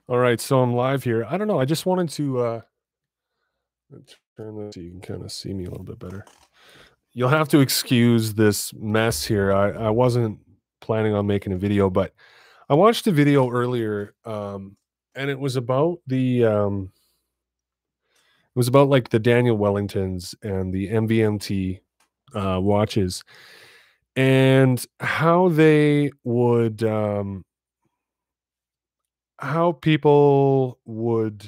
All right, so I'm live here. I don't know. I just wanted to turn this so you can kind of see me a little bit better. You'll have to excuse this mess here. I wasn't planning on making a video, but I watched a video earlier, and it was about like the Daniel Wellingtons and the MVMT watches, and how they would how people would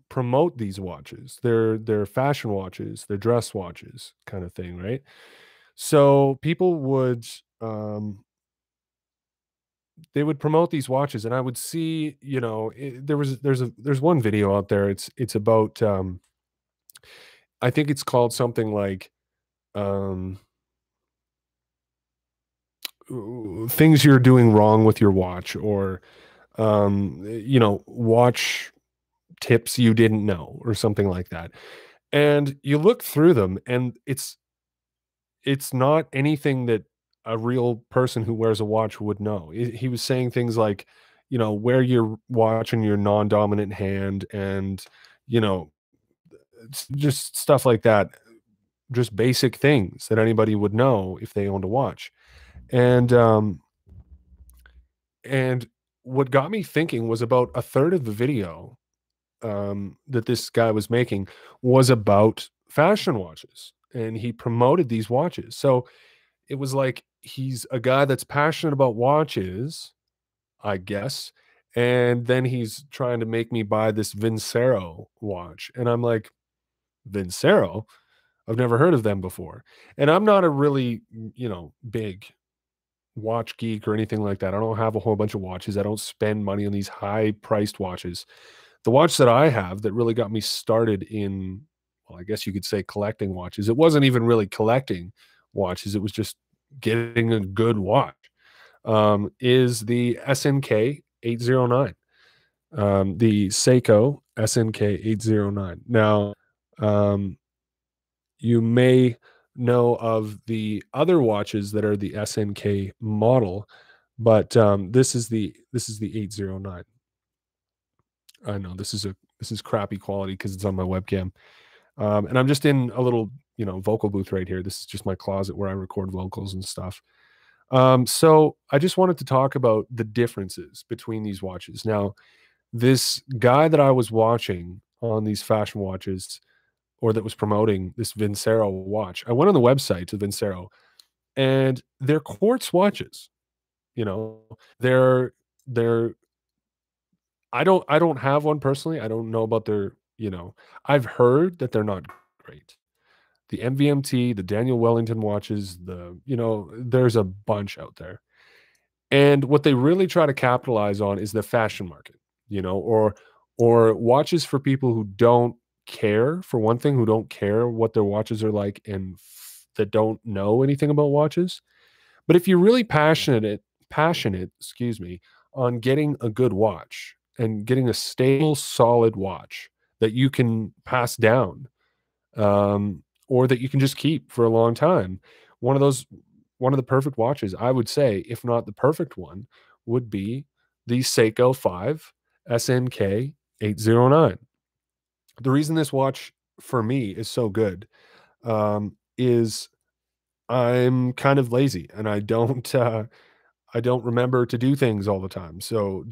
promote these watches. They're fashion watches, they're dress watches kind of thing, right? So people would they would promote these watches, and I would see, there's one video out there. It's about I think it's called something like um things you're doing wrong with your watch, or watch tips you didn't know, or something like that. And you look through them, and it's not anything that a real person who wears a watch would know. He was saying things like, wear your watch in your non-dominant hand, and you know, it's just stuff like that. Just basic things that anybody would know if they owned a watch. And and what got me thinking was about a third of the video that this guy was making was about fashion watches, and he promoted these watches. So it was like he's a guy that's passionate about watches, I guess, and then he's trying to make me buy this Vincero watch, and I'm like, Vincero? I've never heard of them before, and I'm not a really big watch geek or anything like that. I don't have a whole bunch of watches. I don't spend money on these high priced watches. The watch that I have that really got me started in, well, I guess you could say collecting watches. It wasn't even really collecting watches. It was just getting a good watch. Is the SNK 809, the Seiko SNK 809. Now, um, you may know of the other watches that are the SNK model, but this is the 809. I know this is crappy quality because it's on my webcam, and I'm just in a little vocal booth right here. This is just my closet where I record vocals and stuff. So I just wanted to talk about the differences between these watches. Now, this guy that I was watching on these fashion watches, or that was promoting this Vincero watch, I went on the website to Vincero, and they're quartz watches. You know, they're I don't have one personally. I don't know about I've heard that they're not great. The MVMT, the Daniel Wellington watches, there's a bunch out there. And what they really try to capitalize on is the fashion market, or watches for people who don't care, for one thing, who don't care what their watches are like, and that don't know anything about watches. But if you're really passionate, excuse me, on getting a good watch and getting a stable, solid watch that you can pass down, or that you can just keep for a long time, one of those, one of the perfect watches, I would say, if not the perfect one, would be the Seiko 5 SNK 809. The reason this watch for me is so good is I'm kind of lazy, and I don't remember to do things all the time. So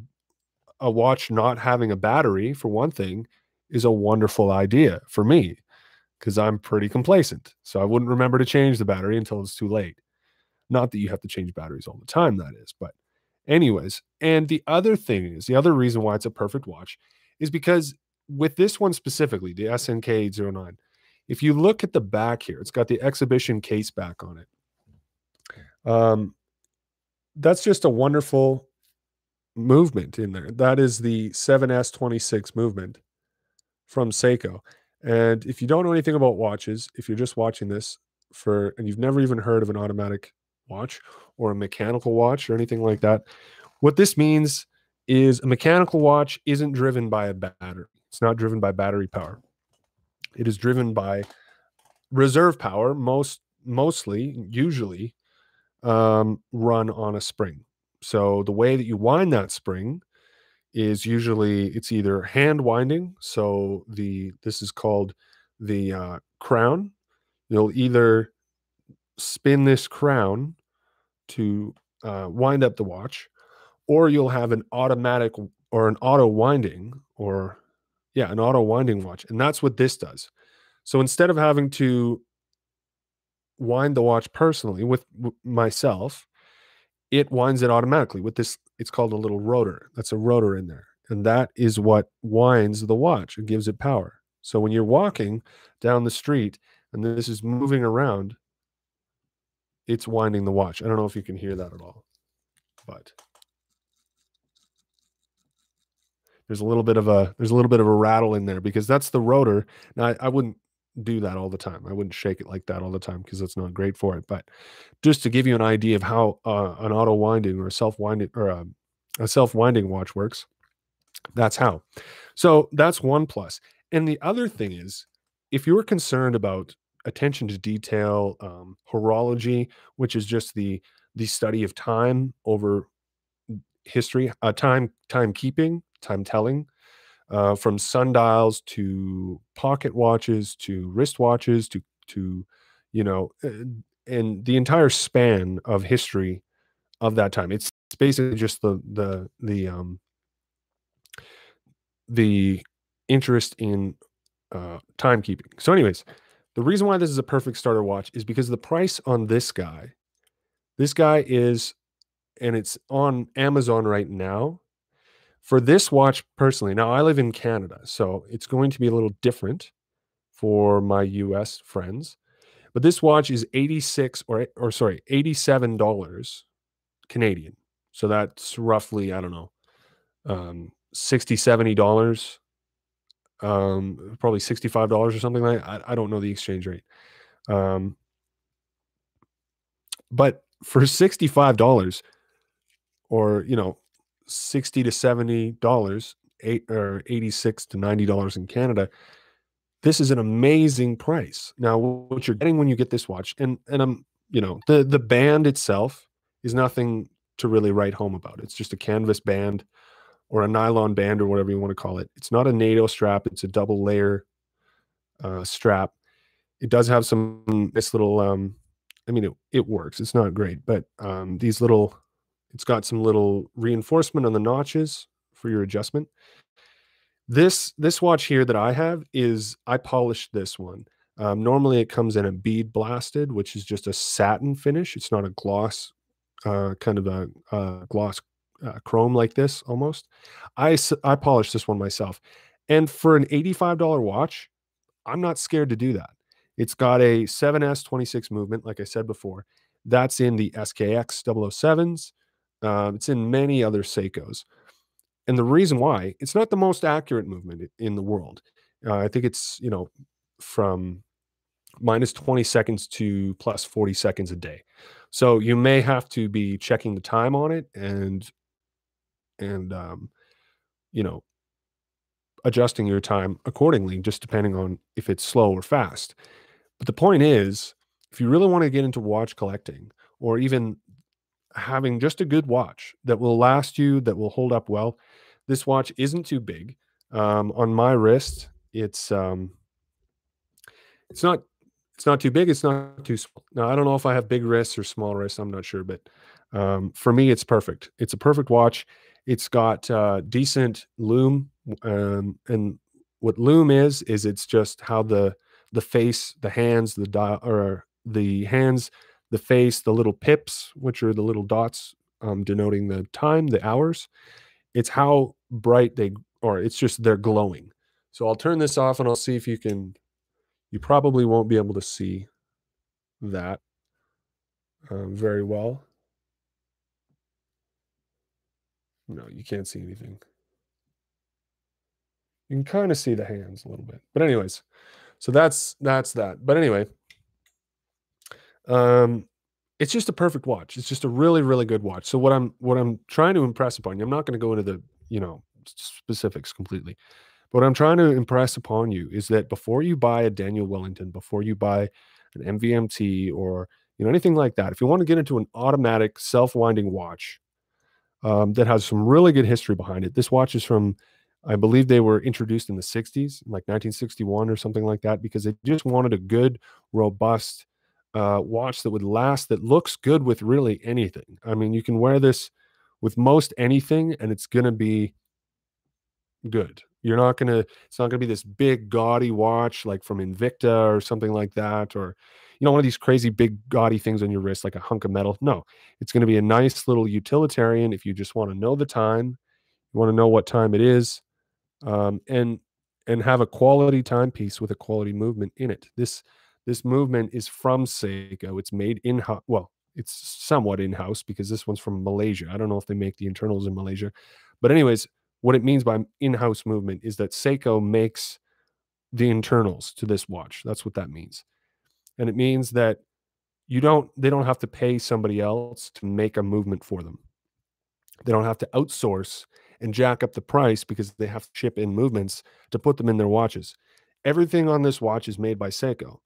a watch not having a battery, for one thing, is a wonderful idea for me, because I'm pretty complacent. So I wouldn't remember to change the battery until it's too late. Not that you have to change batteries all the time, that is. But anyways, and the other thing is, the other reason why it's a perfect watch is because with this one specifically, the SNK 809, if you look at the back here, it's got the exhibition case back on it. That's just a wonderful movement in there. That is the 7S26 movement from Seiko. And if you don't know anything about watches, if you're just watching this and you've never even heard of an automatic watch or a mechanical watch or anything like that, what this means is a mechanical watch isn't driven by a battery. It's not driven by battery power. It is driven by reserve power, usually run on a spring. So the way that you wind that spring is usually it's either hand winding. So this is called the crown. You'll either spin this crown to wind up the watch, or you'll have an automatic or an auto winding, or yeah, an auto winding watch. And that's what this does. So instead of having to wind the watch personally with myself, it winds it automatically with this. It's called a little rotor. That's a rotor in there. And that is what winds the watch and gives it power. So when you're walking down the street and this is moving around, it's winding the watch. I don't know if you can hear that at all, but there's a little bit of a rattle in there because that's the rotor. Now I wouldn't do that all the time. I wouldn't shake it like that all the time because that's not great for it. But just to give you an idea of how an auto winding or a self winding or a self winding watch works, that's how. So that's one plus. And the other thing is, if you're concerned about attention to detail, horology, which is just the study of time over history, timekeeping, time telling, from sundials to pocket watches to wristwatches to you know, and the entire span of history of that time. It's basically just the interest in timekeeping. So, anyways, the reason why this is a perfect starter watch is because the price on this guy. This guy is, and it's on Amazon right now. For this watch personally, now I live in Canada, so it's going to be a little different for my US friends. But this watch is 86 or sorry, $87 Canadian. So that's roughly, I don't know, 60, $70, probably $65 or something like that. I don't know the exchange rate. But for $65 or, 60 to $70, 86 to $90 in Canada, this is an amazing price. Now, what you're getting when you get this watch, and I'm, the band itself is nothing to really write home about. It's just a canvas band or a nylon band or whatever you want to call it. It's not a NATO strap. It's a double layer strap. It does have some nice little, I mean, it works. It's not great, but it's got some little reinforcement on the notches for your adjustment. This watch here that I have I polished this one. Normally it comes in a bead blasted, which is just a satin finish. It's not a gloss, kind of a gloss chrome like this almost. I polished this one myself. And for an $85 watch, I'm not scared to do that. It's got a 7S26 movement, like I said before. That's in the SKX007s. It's in many other Seikos. And the reason why, it's not the most accurate movement in the world. I think it's, from minus 20 seconds to plus 40 seconds a day. So you may have to be checking the time on it and you know, adjusting your time accordingly, just depending on if it's slow or fast. But the point is, if you really want to get into watch collecting or even having just a good watch that will last you, that will hold up well, this watch isn't too big. On my wrist, it's not it's not too big, it's not too small. Now, I don't know if I have big wrists or small wrists, I'm not sure, but for me, it's perfect. It's a perfect watch. It's got decent lume, and what lume is it's just how the face, the hands, the dial, or the hands, the face, the little pips, which are the little dots denoting the time, the hours. It's how bright or it's just they're glowing. So I'll turn this off and I'll see if you probably won't be able to see that very well. No, you can't see anything. You can kind of see the hands a little bit. But anyways, so that's that. But anyway, it's just a perfect watch. It's just a really, really good watch. So what I'm trying to impress upon you, I'm not going to go into the, specifics completely. But what I'm trying to impress upon you is that before you buy a Daniel Wellington, before you buy an MVMT or anything like that, if you want to get into an automatic self-winding watch, that has some really good history behind it. This watch is from, I believe they were introduced in the 60s, like 1961 or something like that, because they just wanted a good, robust watch that would last, that looks good with really anything. I mean, you can wear this with most anything and it's going to be good. You're not gonna It's not gonna be this big gaudy watch like from Invicta or something like that, or one of these crazy big gaudy things on your wrist like a hunk of metal. No, it's gonna be a nice little utilitarian if you just want to know the time, you want to know what time it is, um, and and have a quality timepiece with a quality movement in it. This movement is from Seiko. It's made in house. Well, it's somewhat in house because this one's from Malaysia. I don't know if they make the internals in Malaysia, but anyways, what it means by in house movement is that Seiko makes the internals to this watch. That's what that means, and it means that they don't have to pay somebody else to make a movement for them. They don't have to outsource and jack up the price because they have to ship in movements to put them in their watches. Everything on this watch is made by Seiko.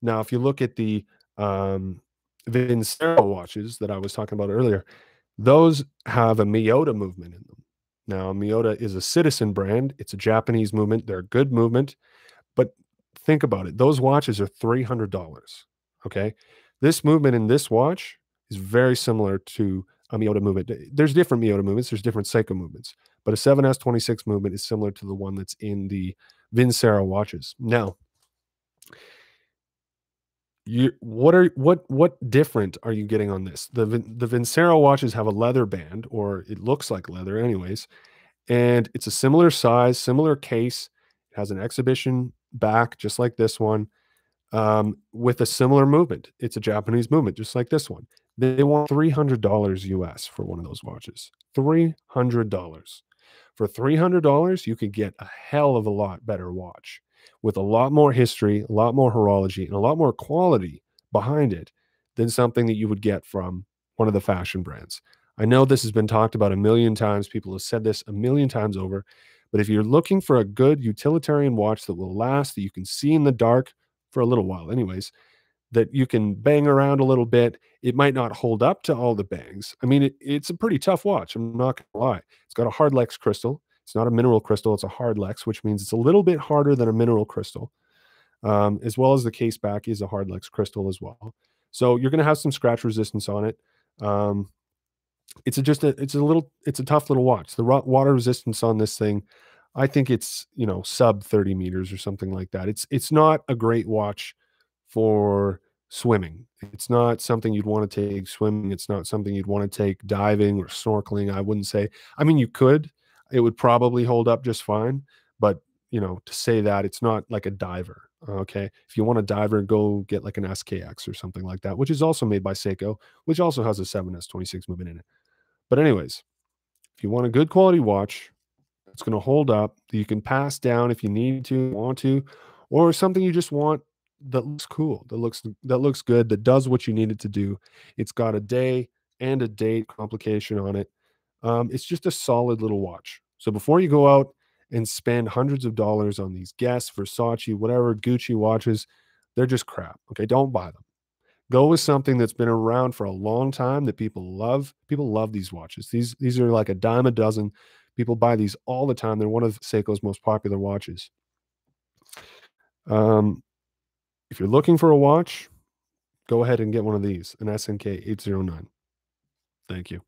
Now, if you look at the um, Vincero watches that I was talking about earlier, those have a Miyota movement in them. Now, Miyota is a citizen brand. It's a Japanese movement. They're a good movement. But think about it. Those watches are $300. Okay. This movement in this watch is very similar to a Miyota movement. There's different Miyota movements, there's different Seiko movements, but a 7S26 movement is similar to the one that's in the Vincero watches. Now, what different are you getting on this? The Vincero watches have a leather band, or it looks like leather anyways, and it's a similar size, similar case. It has an exhibition back just like this one, with a similar movement. It's a Japanese movement, just like this one. They want $300 US for one of those watches. $300. For $300, you could get a hell of a lot better watch with a lot more history, a lot more horology, and a lot more quality behind it than something that you would get from one of the fashion brands. I know this has been talked about a million times. People have said this a million times over. But if you're looking for a good utilitarian watch that will last, that you can see in the dark for a little while, anyways, that you can bang around a little bit. It might not hold up to all the bangs. I mean, it's a pretty tough watch. I'm not going to lie. It's got a hard Lex crystal. It's not a mineral crystal. It's a hard Lex, which means it's a little bit harder than a mineral crystal, as well as the case back is a hard Lex crystal as well. So you're going to have some scratch resistance on it. Um, it's a tough little watch. The water resistance on this thing, I think it's sub 30 meters or something like that. It's not a great watch for swimming. It's not something you'd want to take swimming. It's not something you'd want to take diving or snorkeling. I wouldn't say. I mean, you could. It would probably hold up just fine. But to say that, it's not like a diver. Okay, if you want a diver, go get like an SKX or something like that, which is also made by Seiko, which also has a 7S26 movement in it. But anyways, if you want a good quality watch, it's going to hold up, that you can pass down if you need to, want to, or something you just want that looks cool, that looks good, that does what you need it to do. It's got a day and a date complication on it. It's just a solid little watch. So before you go out and spend hundreds of dollars on these Guess, Versace, whatever Gucci watches, they're just crap. Okay, don't buy them. Go with something that's been around for a long time that people love. People love these watches. These are like a dime a dozen. People buy these all the time. They're one of Seiko's most popular watches. Um, if you're looking for a watch, go ahead and get one of these, an SNK809. Thank you.